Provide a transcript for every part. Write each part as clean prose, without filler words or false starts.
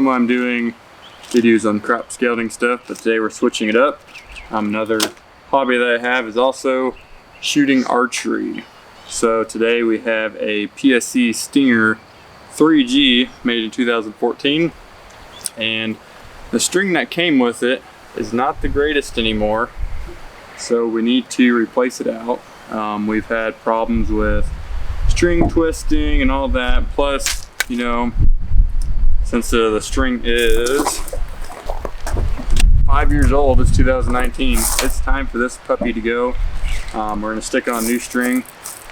Normally I'm doing videos on crop scouting stuff, but today we're switching it up. Another hobby that I have is also shooting archery. So today we have a PSE Stinger 3G made in 2014, and the string that came with it is not the greatest anymore, so we need to replace it out. We've had problems with string twisting and all that, plus, you know, since the string is 5 years old, it's 2019, it's time for this puppy to go. We're gonna stick on a new string.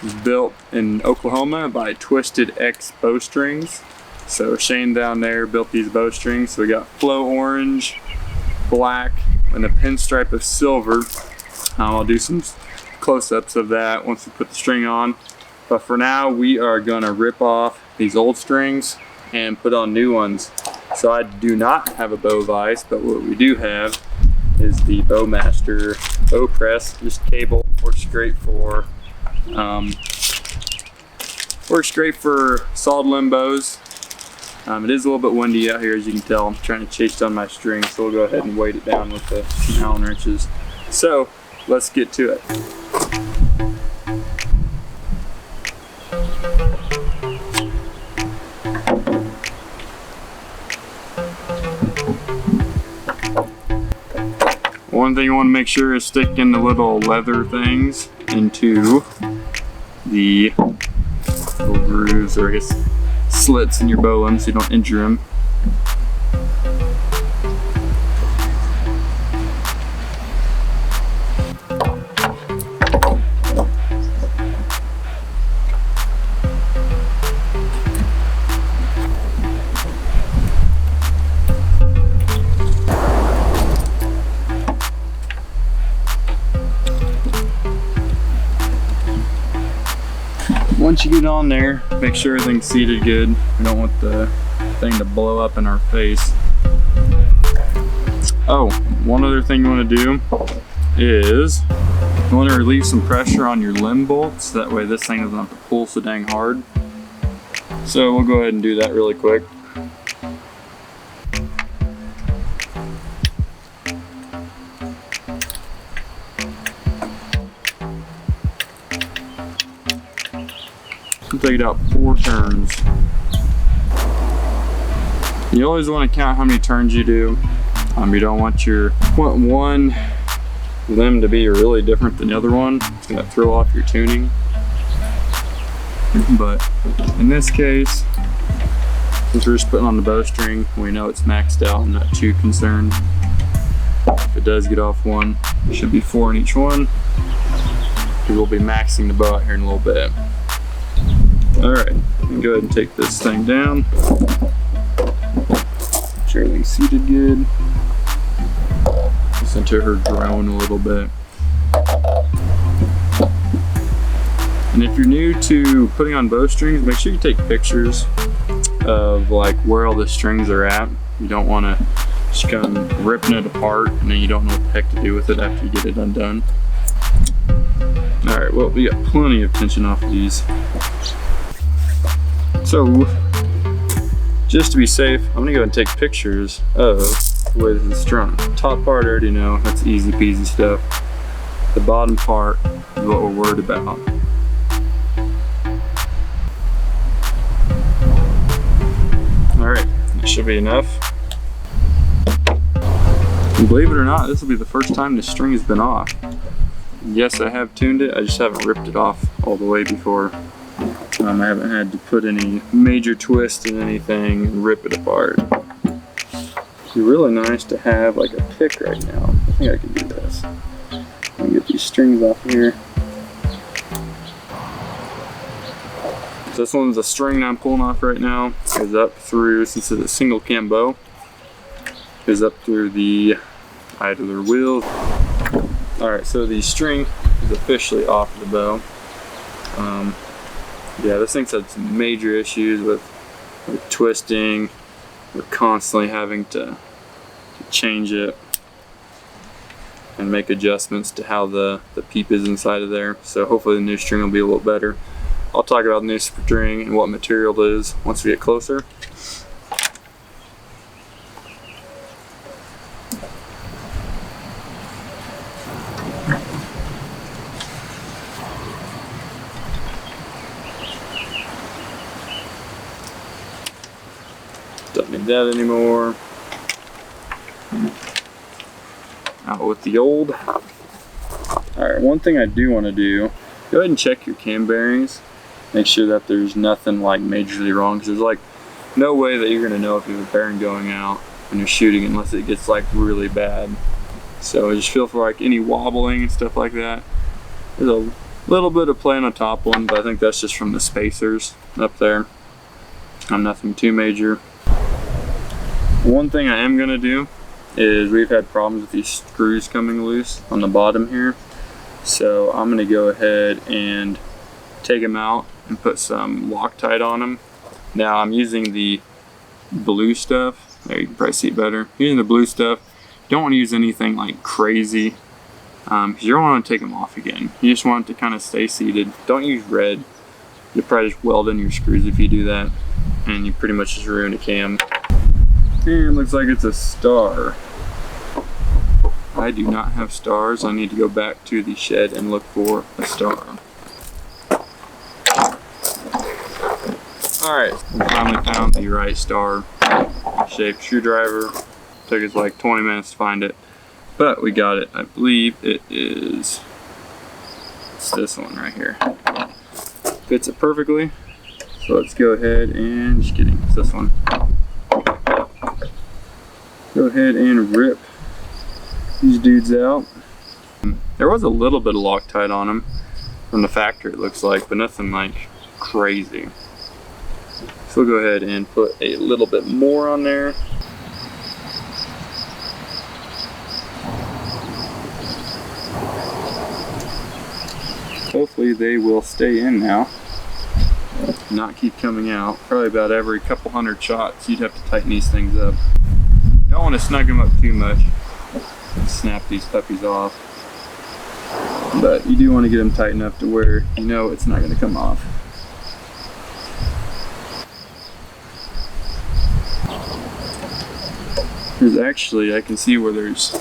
It's built in Oklahoma by Twisted X Bowstrings. So Shane down there built these bowstrings. So we got flow orange, black, and a pinstripe of silver. I'll do some close-ups of that once we put the string on. But for now, we are gonna rip off these old strings and put on new ones. So I do not have a bow vise, but what we do have is the Bowmaster bow press. Just cable, works great for solid limb bows. It is a little bit windy out here, as you can tell. I'm trying to chase down my string, so we'll go ahead and weight it down with some Allen wrenches. So let's get to it. One thing you want to make sure is sticking the little leather things into the little grooves, or I guess slits in your bow limb so you don't injure them. Once you get on there, make sure everything's seated good. We don't want the thing to blow up in our face. Oh, one other thing you want to do is you want to relieve some pressure on your limb bolts. That way this thing doesn't have to pull so dang hard. So we'll go ahead and do that really quick. Take it out 4 turns. You always want to count how many turns you do. You don't want one limb to be really different than the other one. It's going to throw off your tuning. But in this case, since we're just putting on the bowstring, we know it's maxed out. I'm not too concerned. If it does get off one, it should be 4 in each one. We will be maxing the bow out here in a little bit. Alright, go ahead and take this thing down. Make sure everything's seated good. Listen to her groan a little bit. And if you're new to putting on bowstrings, make sure you take pictures of like where all the strings are at. You don't want to just come ripping it apart and then you don't know what the heck to do with it after you get it undone. Alright, well, we got plenty of tension off of these. So, just to be safe, I'm gonna go and take pictures of the way this is strung. Top part I already know, that's easy peasy stuff. The bottom part is what we're worried about. Alright, that should be enough. And believe it or not, this will be the first time the string has been off. Yes, I have tuned it, I just haven't ripped it off all the way before. I haven't had to put any major twist in anything and rip it apart. It'd be really nice to have like a pick right now. I think I can do this. Let me get these strings off here. So this one's a string I'm pulling off right now. It goes up through, since it's a single cam bow, goes up through the idler wheel. Alright, so the string is officially off the bow. Yeah, this thing's had some major issues with twisting. We're constantly having to change it and make adjustments to how the peep is inside of there. So hopefully the new string will be a little better. I'll talk about the new string and what material it is once we get closer. Don't need that anymore. Out with the old. Alright, one thing I do want to do, go ahead and check your cam bearings. Make sure that there's nothing like majorly wrong, because there's like no way that you're going to know if you have a bearing going out when you're shooting unless it gets like really bad. So just feel for like any wobbling and stuff like that. There's a little bit of play on the top one, but I think that's just from the spacers up there. Nothing too major. One thing I am going to do is we've had problems with these screws coming loose on the bottom here. So I'm going to go ahead and take them out and put some Loctite on them. Now I'm using the blue stuff. There, you can probably see it better. Using the blue stuff. You don't want to use anything like crazy, because you don't want to take them off again. You just want it to kind of stay seated. Don't use red. You'll probably just weld in your screws if you do that, and you pretty much just ruin a cam. And looks like it's a star. I do not have stars. I need to go back to the shed and look for a star. Alright, we finally found the right star shaped screwdriver. Took us like 20 minutes to find it, but we got it. I believe it's this one right here. Fits it perfectly. So let's go ahead and, just kidding, it's this one. Go ahead and rip these dudes out. There was a little bit of Loctite on them from the factory, it looks like, but nothing like crazy. So we'll go ahead and put a little bit more on there. Hopefully they will stay in now, not keep coming out. Probably about every couple hundred shots you'd have to tighten these things up. You don't want to snug them up too much and snap these puppies off, but you do want to get them tight enough to where you know it's not going to come off. There's actually, I can see where there's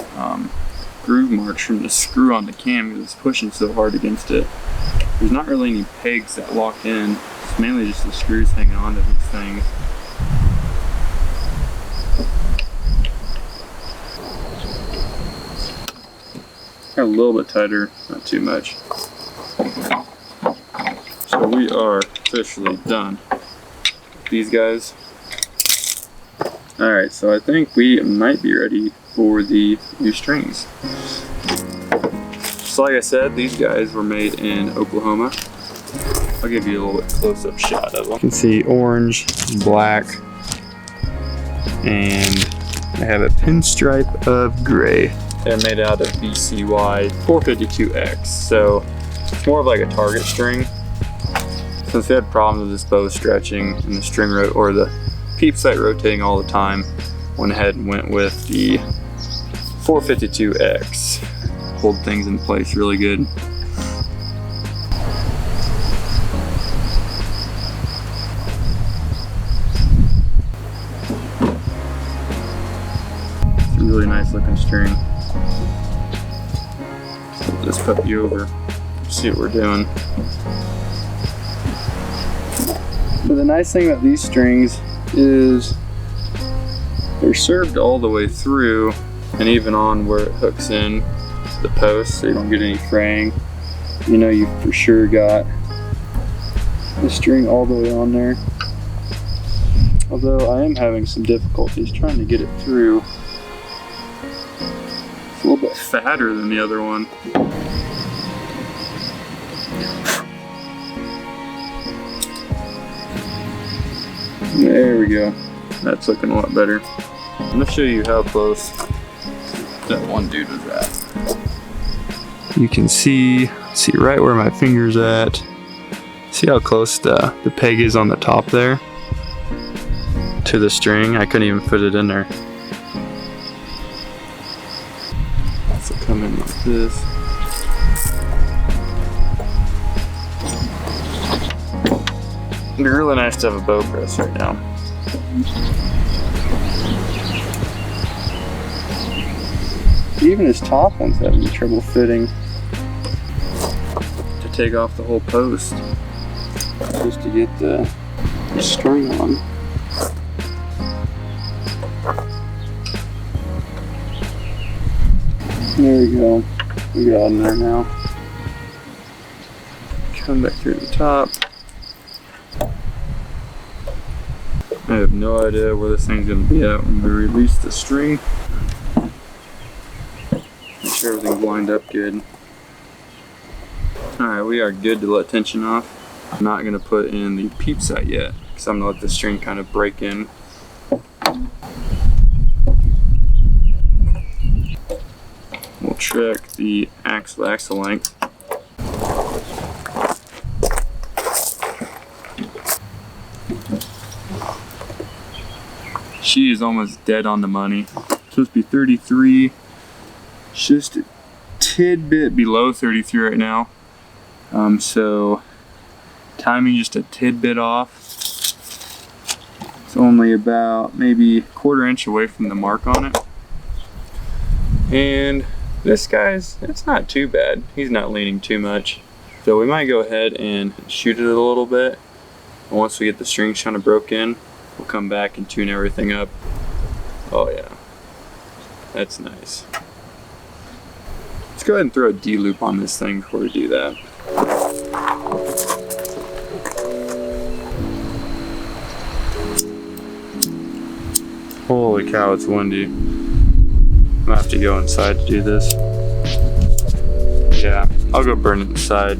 groove marks from the screw on the cam because it's pushing so hard against it. There's not really any pegs that lock in. It's mainly just the screws hanging onto these things. A little bit tighter, not too much. So we are officially done with these guys. Alright, so I think we might be ready for the new strings. So like I said, these guys were made in Oklahoma. I'll give you a little bit close-up shot of them. You can see orange, black, and they have a pinstripe of gray. They're made out of BCY 452X, so it's more of like a target string. Since we had problems with this bow stretching and the string or the peep sight rotating all the time, went ahead and went with the 452X. Hold things in place really good. It's a really nice looking string. Flip this puppy over, see what we're doing. But the nice thing about these strings is they're served all the way through and even on where it hooks in the post, so you don't get any fraying. You know you for sure got the string all the way on there. Although I am having some difficulties trying to get it through. It's a little bit fatter than the other one. There we go. That's looking a lot better. I'm gonna show you how close that one dude was at. You can see right where my finger's at. See how close the peg is on the top there to the string? I couldn't even fit it in there. So come in like this. It'd be really nice to have a bow press right now. Even his top one's having trouble fitting. To take off the whole post just to get the string on. There we go. We got in there now. Come back through the top. I have no idea where this thing's gonna be at when we release the string. Make sure everything's lined up good. Alright, we are good to let tension off. I'm not gonna put in the peep sight yet, because I'm gonna let the string kind of break in. We'll check the axle length. She is almost dead on the money. It's supposed to be 33. Just a tidbit below 33 right now. So timing just a tidbit off. It's only about maybe a quarter inch away from the mark on it. And this guy's, it's not too bad. He's not leaning too much. So we might go ahead and shoot it a little bit. And once we get the strings kind of broke in, we'll come back and tune everything up. Oh yeah, that's nice. Let's go ahead and throw a D-loop on this thing before we do that. Holy cow, it's windy. I'm gonna have to go inside to do this. Yeah, I'll go burn it inside.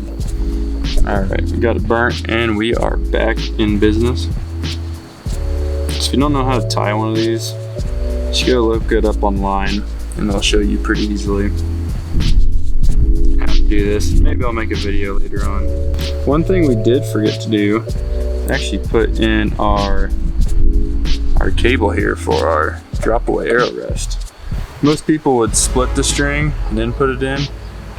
Alright, we got it burnt and we are back in business. So if you don't know how to tie one of these, just go look it up online and they'll show you pretty easily how to do this. Maybe I'll make a video later on. One thing we did forget to do is actually put in our cable here for our drop away arrow rest. Most people would split the string and then put it in.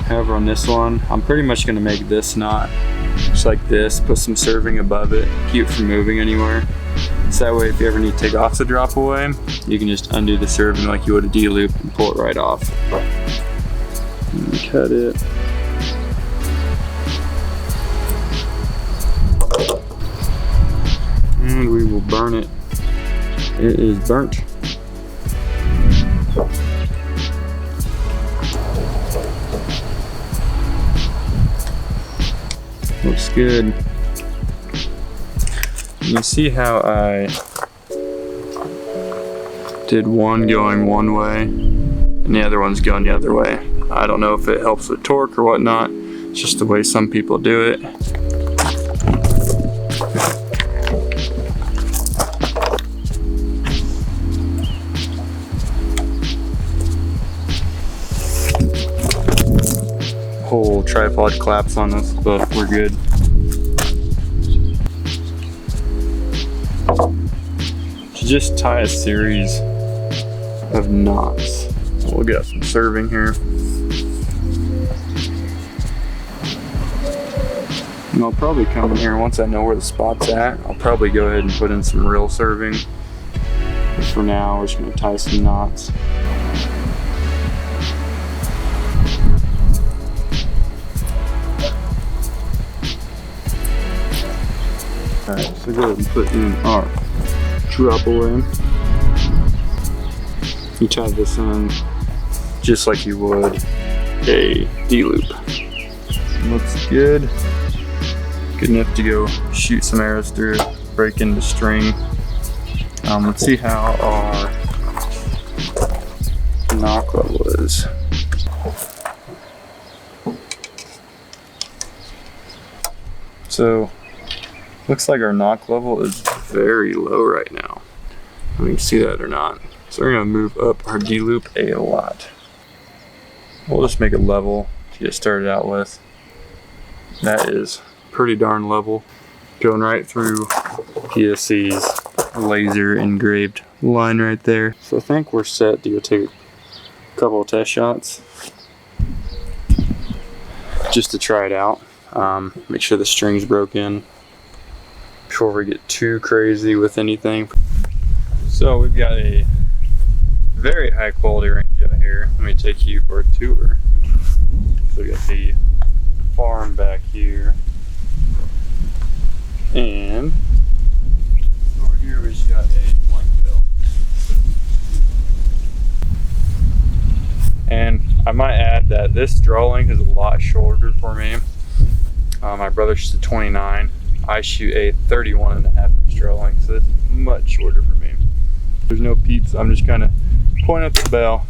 However, on this one, I'm pretty much going to make this knot just like this, put some serving above it, keep it from moving anywhere. So that way if you ever need to take off the drop away, you can just undo the serving like you would a D-loop and pull it right off. And cut it. And we will burn it. It is burnt. Looks good. You can see how I did one going one way and the other one's going the other way. I don't know if it helps with torque or whatnot. It's just the way some people do it. Whole tripod collapse on us, but we're good. To just tie a series of knots. We'll get some serving here. And I'll probably come in here once I know where the spot's at. I'll probably go ahead and put in some real serving. But for now, we're just gonna tie some knots. Alright, so go ahead and put in our drop away. You tie this in just like you would a D-loop. Looks good. Good enough to go shoot some arrows through, break into string. Let's see how our knock level is. So, looks like our knock level is very low right now. I don't know if you can see that or not. So we're gonna move up our D-loop a lot. We'll just make it level to get started out with. That is pretty darn level. Going right through PSE's laser engraved line right there. So I think we're set to go take a couple of test shots just to try it out. Make sure the string's broken before we get too crazy with anything. So we've got a very high quality range out here. Let me take you for a tour. So we got the farm back here. And over here we just got a blank bill. And I might add that this draw length is a lot shorter for me. My brother shoots a 29. I shoot a 31.5 inch draw length, so it's much shorter for me. There's no peeps. I'm just kind of pointing up the bell.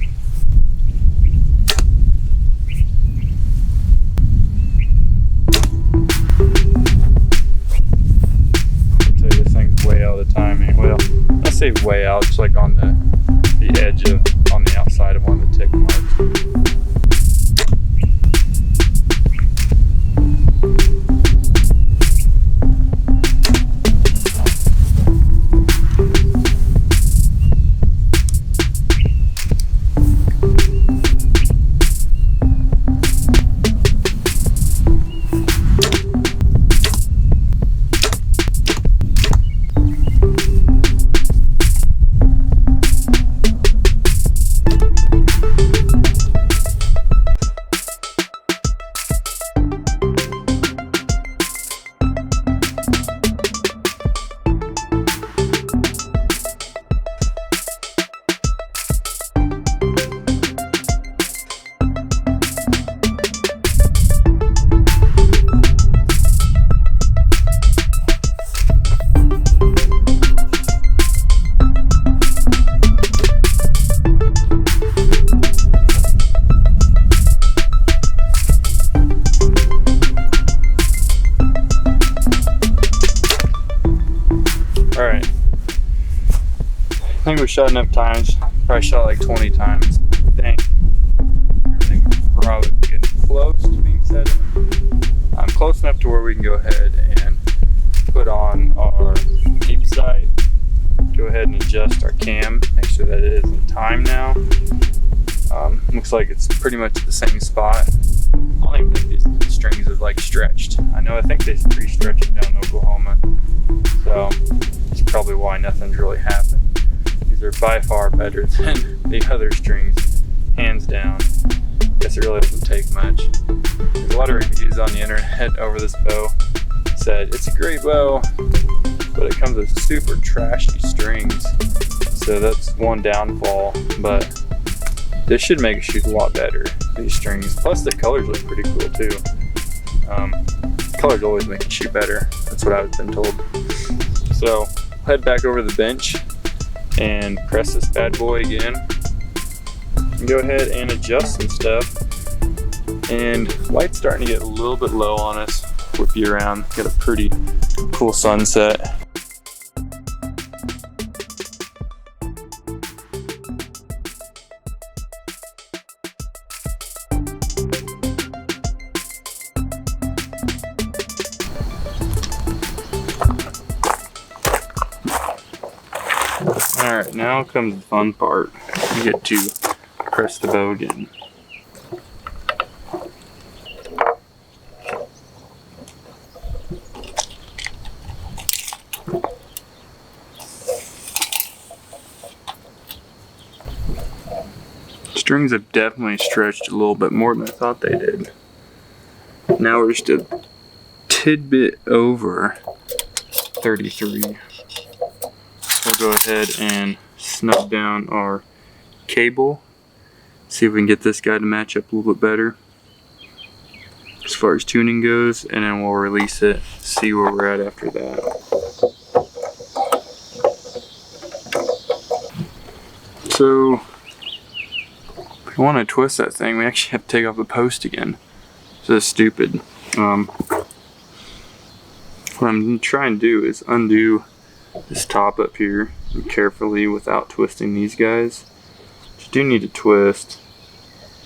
I tell you, this thing's way out of the timing. Well, I say way out. It's like on the edge of, on the outside of one of the tick marks. Alright, I think we shot enough times. Probably shot like 20 times. I think everything's probably getting close to being set in. I'm close enough to where we can go ahead and put on our peep sight. Go ahead and adjust our cam, make sure that it is in time now. Looks like it's pretty much the same spot. I don't even think these strings are like stretched. I think they pre-stretch them down in Oklahoma, so that's probably why nothing's really happened. These are by far better than the other strings, hands down. Guess it really doesn't take much. There's a lot of reviews on the internet over this bow. Said it's a great bow, but it comes with super trashy strings, so that's one downfall. But this should make it shoot a lot better, these strings. Plus the colors look pretty cool too. Colors always make it shoot better. That's what I've been told. So head back over the bench and press this bad boy again. And go ahead and adjust some stuff. And light's starting to get a little bit low on us. Whip you around, get a pretty cool sunset. Alright, now comes the fun part. You get to press the bow again. Strings have definitely stretched a little bit more than I thought they did. Now we're just a tidbit over 33. We'll go ahead and snug down our cable. See if we can get this guy to match up a little bit better as far as tuning goes, and then we'll release it, see where we're at after that. So if we want to twist that thing, we actually have to take off the post again. So that's stupid. What I'm going to try and do is undo this top up here carefully without twisting these guys. But you do need to twist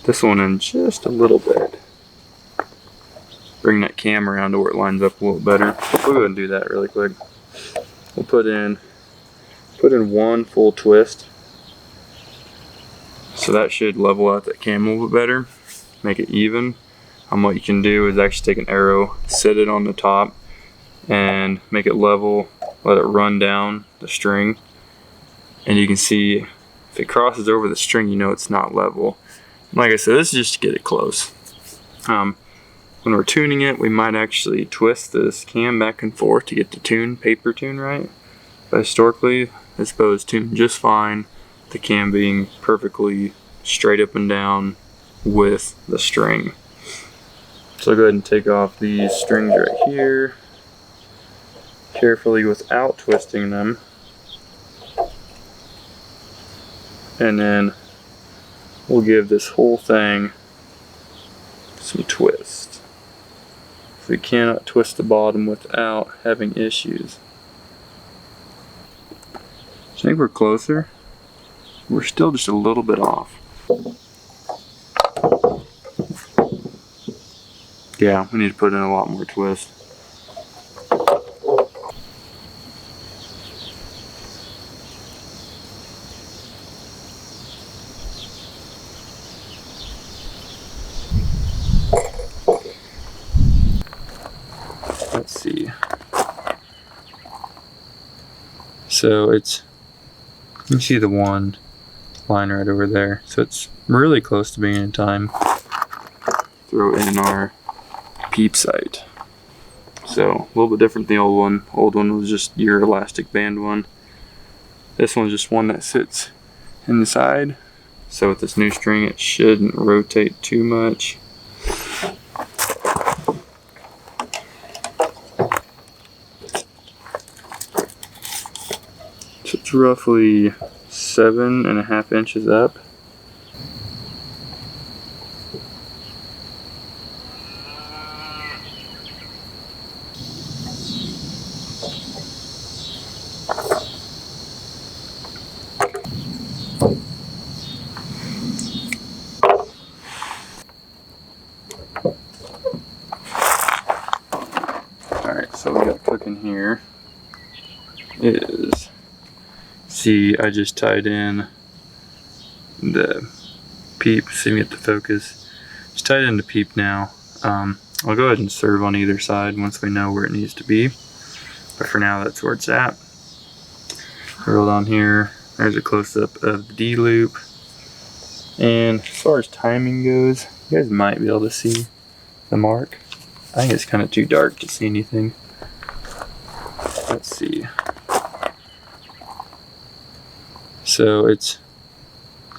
this one in just a little bit. Bring that cam around to where it lines up a little better. We'll go ahead and do that really quick. We'll put in one full twist. So that should level out that cam a little bit better, make it even. What you can do is actually take an arrow, set it on the top, and make it level, let it run down the string. And you can see if it crosses over the string, you know it's not level. Like I said, this is just to get it close. When we're tuning it, we might actually twist this cam back and forth to get the tune, paper tune right. But historically, this bow is tuned just fine. The cam being perfectly straight up and down with the string. So I'll go ahead and take off these strings right here, carefully without twisting them. And then we'll give this whole thing some twist. So we cannot twist the bottom without having issues. I think we're closer. We're still just a little bit off. Yeah, we need to put in a lot more twist. Let's see. So it's, you see the one line right over there. So it's really close to being in time. Throw in our peep sight. So a little bit different than the old one. Old one was just your elastic band one. This one's just one that sits inside. So with this new string, it shouldn't rotate too much. So it's roughly 7.5 inches up. Alright, so we got cooking here is, see, I just tied in the peep, see me at the focus. Just tied in the peep now. I'll go ahead and serve on either side once we know where it needs to be. But for now, that's where it's at. Rolled on here. There's a close-up of the D loop. And as far as timing goes, you guys might be able to see the mark. I think it's kind of too dark to see anything. Let's see. So it's,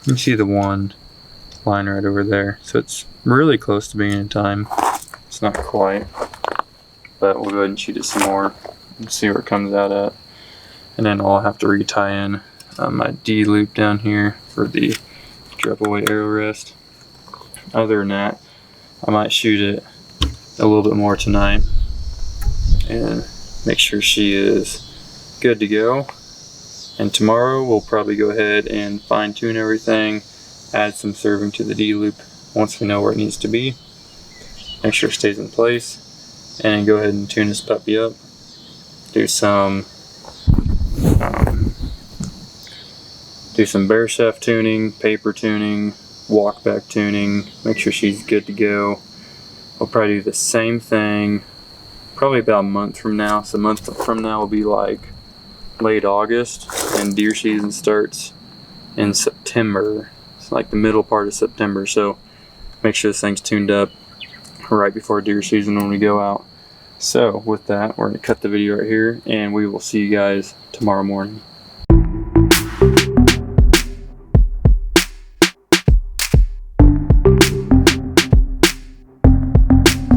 you see the one line right over there. So it's really close to being in time. It's not quite, but we'll go ahead and shoot it some more and see where it comes out at. And then I'll have to retie in my D loop down here for the drop away arrow rest. Other than that, I might shoot it a little bit more tonight and make sure she is good to go. And tomorrow we'll probably go ahead and fine tune everything, add some serving to the D loop once we know where it needs to be. Make sure it stays in place, and go ahead and tune this puppy up. Do some bear shaft tuning, paper tuning, walk back tuning. Make sure she's good to go. I'll probably do the same thing probably about a month from now. So a month from now will be like late August, and deer season starts in September. It's like the middle part of September. So make sure this thing's tuned up right before deer season when we go out. So with that, we're going to cut the video right here, and we will see you guys tomorrow morning.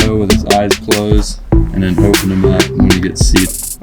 With his eyes closed, and then open them up when he gets seated.